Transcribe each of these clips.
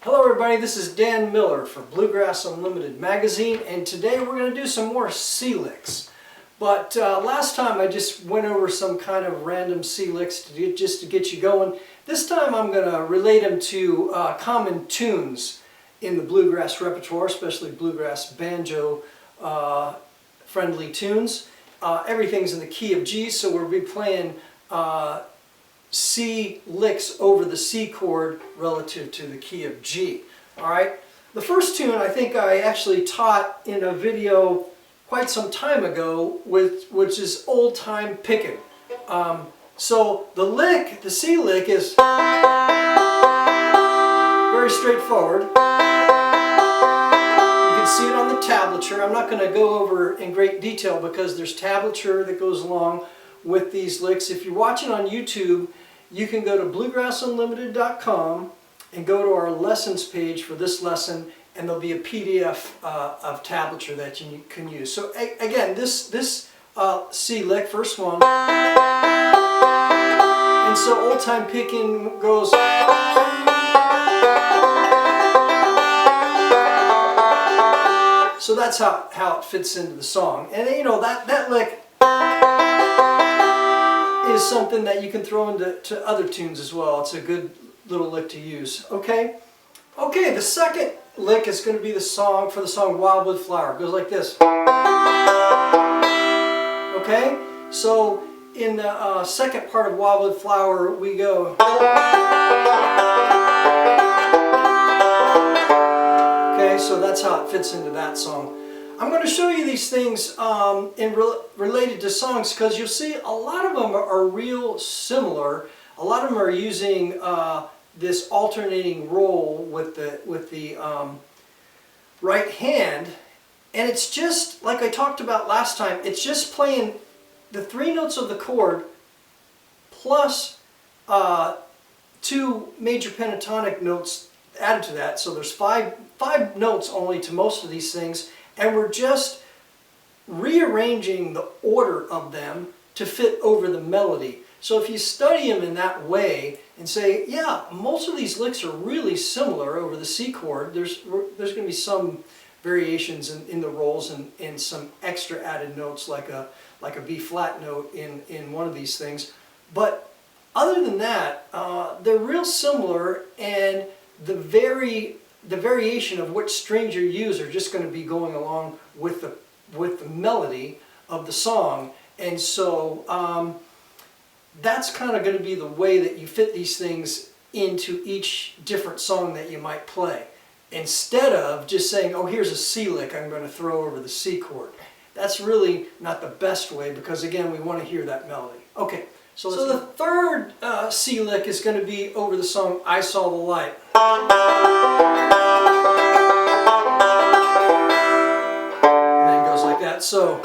Hello everybody, this is Dan Miller for Bluegrass Unlimited magazine, and today we're going to do some more C licks. But last time I just went over some kind of random C licks just to get you going. This time I'm going to relate them to common tunes in the bluegrass repertoire, especially bluegrass banjo friendly tunes. Everything's in the key of G, so we'll be playing C licks over the C chord relative to the key of G. Alright, the first tune I think I actually taught in a video quite some time ago, which is Old Time Pickin'. So the lick, the C lick, is very straightforward. You can see it on the tablature. I'm not going to go over in great detail because there's tablature that goes along with these licks. If you're watching on YouTube, you can go to bluegrassunlimited.com and go to our lessons page for this lesson, and there'll be a PDF of tablature that you can use. So again, this C lick, first one, and so Old Time Pickin' goes. So that's how it fits into the song, and you know that lick is something that you can throw into other tunes as well. It's a good little lick to use. Okay, the second lick is going to be the song for the song Wildwood Flower. It goes like this. Okay, so in the second part of Wildwood Flower we go. Okay, so that's how it fits into that song. I'm going to show you these things related to songs, because you'll see a lot of them are real similar. A lot of them are using this alternating roll with the right hand, and it's just like I talked about last time. It's just playing the three notes of the chord plus two major pentatonic notes added to that. So there's five notes only to most of these things. And we're just rearranging the order of them to fit over the melody. So if you study them in that way and say, yeah, most of these licks are really similar over the C chord, there's going to be some variations in the rolls and some extra added notes like a B flat note in one of these things. But other than that, they're real similar, and the variation of which strings you use are just going to be going along with the melody of the song. And so that's kind of going to be the way that you fit these things into each different song that you might play, instead of just saying, oh, here's a C lick I'm going to throw over the C chord. That's really not the best way, because again, we want to hear that melody. Okay, so the third C lick is going to be over the song I Saw the Light. And then it goes like that. So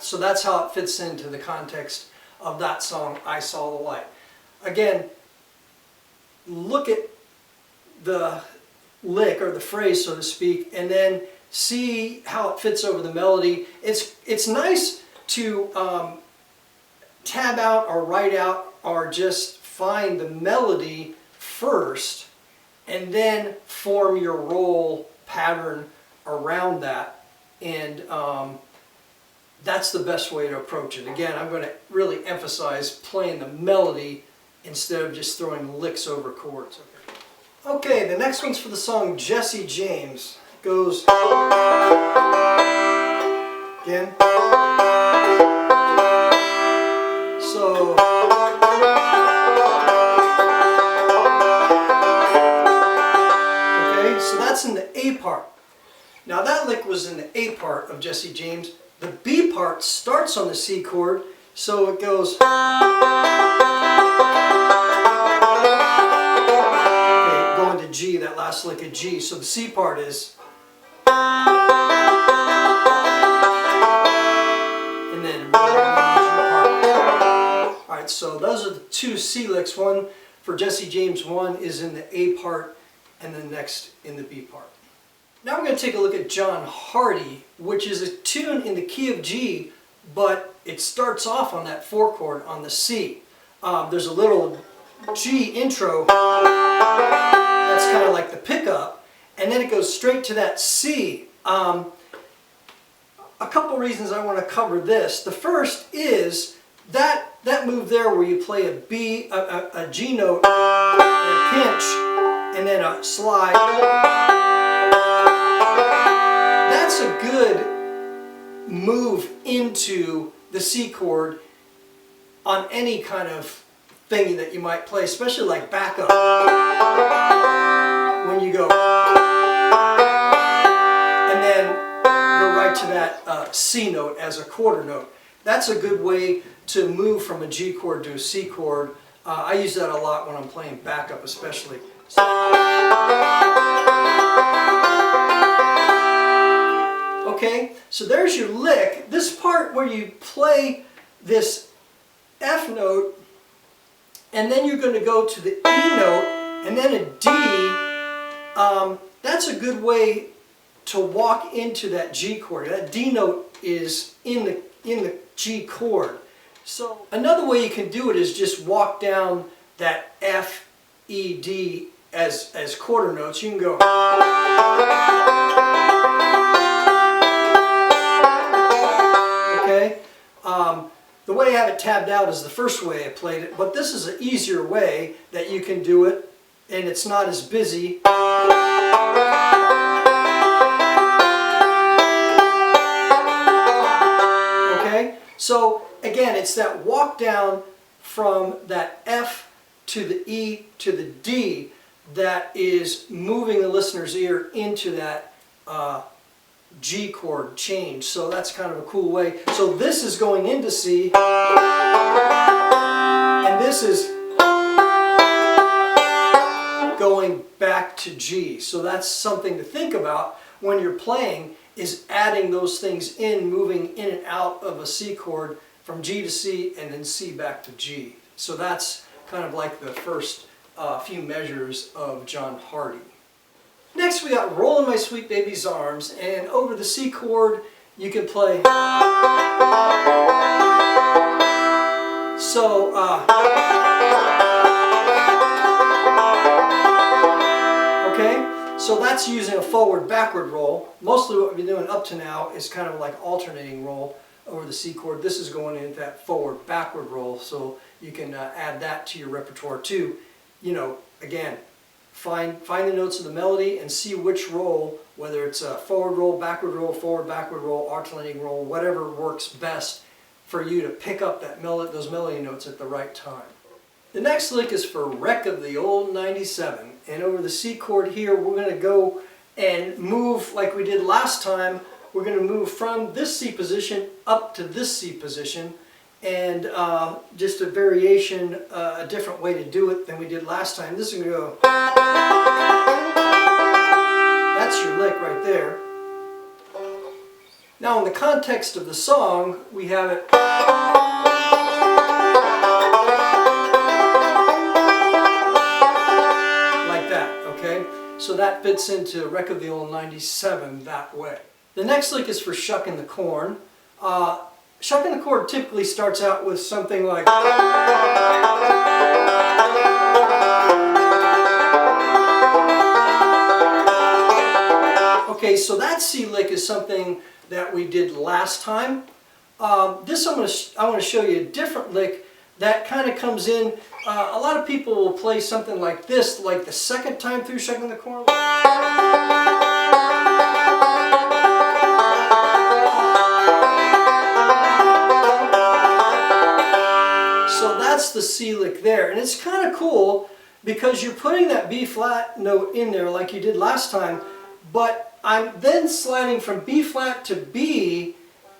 so that's how it fits into the context of that song, I Saw the Light. Again, look at the lick, or the phrase, so to speak, and then see how it fits over the melody. It's nice to tab out or write out or just find the melody first and then form your roll pattern around that, and that's the best way to approach it. Again, I'm going to really emphasize playing the melody instead of just throwing licks over chords. Okay, the next one's for the song Jesse James. It goes again. So okay, so that's in the A part. Now that lick was in the A part of Jesse James. The B part starts on the C chord, so it goes. Okay, going to G, that last lick of G. So the C part is. And then G part. Alright, so those are the two C licks. One for Jesse James, one is in the A part, and the next in the B part. Now we're going to take a look at John Hardy, which is a tune in the key of G, but it starts off on that 4 chord on the C. There's a little G intro, that's kind of like the pickup, and then it goes straight to that C. A couple reasons I want to cover this. The first is that move there where you play a G note, and a pinch, and then a slide. That's a good move into the C chord on any kind of thingy that you might play, especially like backup. When you go and then go right to that C note as a quarter note. That's a good way to move from a G chord to a C chord. I use that a lot when I'm playing backup especially. Okay, so there's your lick. This part where you play this F note and then you're going to go to the E note and then a D. That's a good way to walk into that G chord. That D note is in the G chord. So another way you can do it is just walk down that F, E, D as quarter notes. You can go. Okay. The way I have it tabbed out is the first way I played it, but this is an easier way that you can do it, and it's not as busy. Okay, so again, it's that walk down from that F to the E to the D that is moving the listener's ear into that G chord change. So that's kind of a cool way. So this is going into C, and this is going back to G. So that's something to think about when you're playing, is adding those things in, moving in and out of a C chord from G to C and then C back to G. So that's kind of like the first few measures of John Hardy. Next we got Rollin' My Sweet Baby's Arms, and over the C chord you can play. So okay, so that's using a forward-backward roll. Mostly what we've been doing up to now is kind of like alternating roll over the C chord. This is going into that forward-backward roll, so you can add that to your repertoire too. You know, again, find the notes of the melody and see which roll, whether it's a forward roll, backward roll, forward, backward roll, alternating roll, whatever works best for you to pick up that those melody notes at the right time. The next lick is for Wreck of the Old 97, and over the C chord here we're going to go and move like we did last time. We're going to move from this C position up to this C position, and just a variation, a different way to do it than we did last time. This is going to go. That's your lick right there. Now in the context of the song, we have it like that, okay? So that fits into Wreck of the Old 97 that way. The next lick is for Shuckin' the Corn. Shuckin' the Corn typically starts out with something like okay, so that C lick is something that we did last time. This I want to show you a different lick that kind of comes in. A lot of people will play something like this, like the second time through Shuckin' the Corn. That's the C lick there, and it's kind of cool because you're putting that B flat note in there like you did last time, but I'm then sliding from B flat to B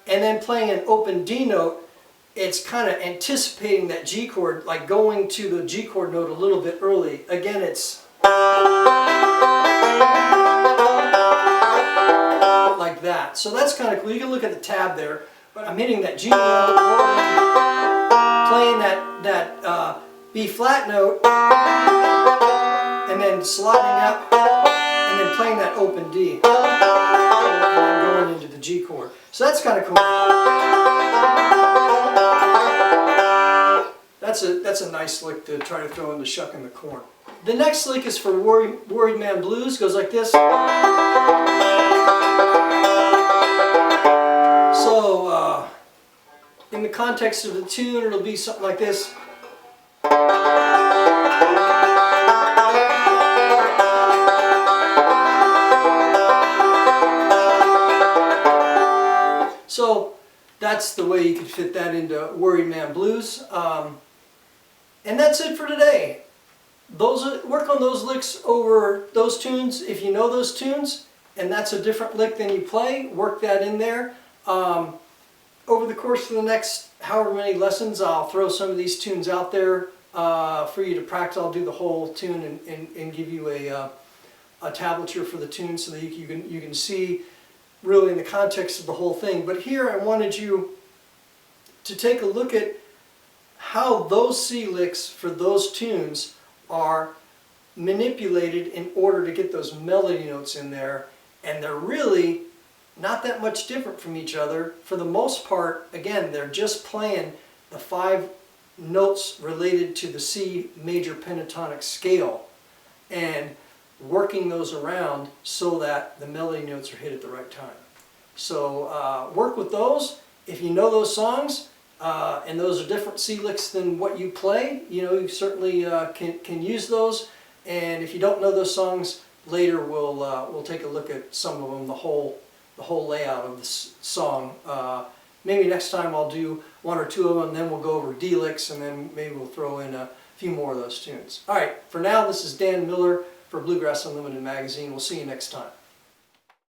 and then playing an open D note. It's kind of anticipating that G chord, like going to the G chord note a little bit early. Again, it's like that. So that's kind of cool. You can look at the tab there, but I'm hitting that G note, playing that B flat note, and then sliding up and then playing that open D, and then going into the G chord. So that's kind of cool. That's a nice lick to try to throw into Shucking the Corn. The next lick is for Worried Man Blues. Goes like this. So in the context of the tune, it'll be something like this. So that's the way you can fit that into Worried Man Blues. And that's it for today. Work on those licks over those tunes if you know those tunes, and that's a different lick than you play. Work that in there. Over the course of the next however many lessons, I'll throw some of these tunes out there for you to practice. I'll do the whole tune and give you a tablature for the tune so that you can see really in the context of the whole thing. But here I wanted you to take a look at how those C licks for those tunes are manipulated in order to get those melody notes in there, and they're really not that much different from each other. For the most part, again, they're just playing the 5 notes related to the C major pentatonic scale and working those around so that the melody notes are hit at the right time. So work with those. If you know those songs, and those are different C licks than what you play, you certainly can use those. And if you don't know those songs, later we'll take a look at some of them, the whole layout of the song. Maybe next time I'll do 1 or 2 of them, then we'll go over D licks, and then maybe we'll throw in a few more of those tunes. All right, for now, this is Dan Miller for Bluegrass Unlimited magazine. We'll see you next time.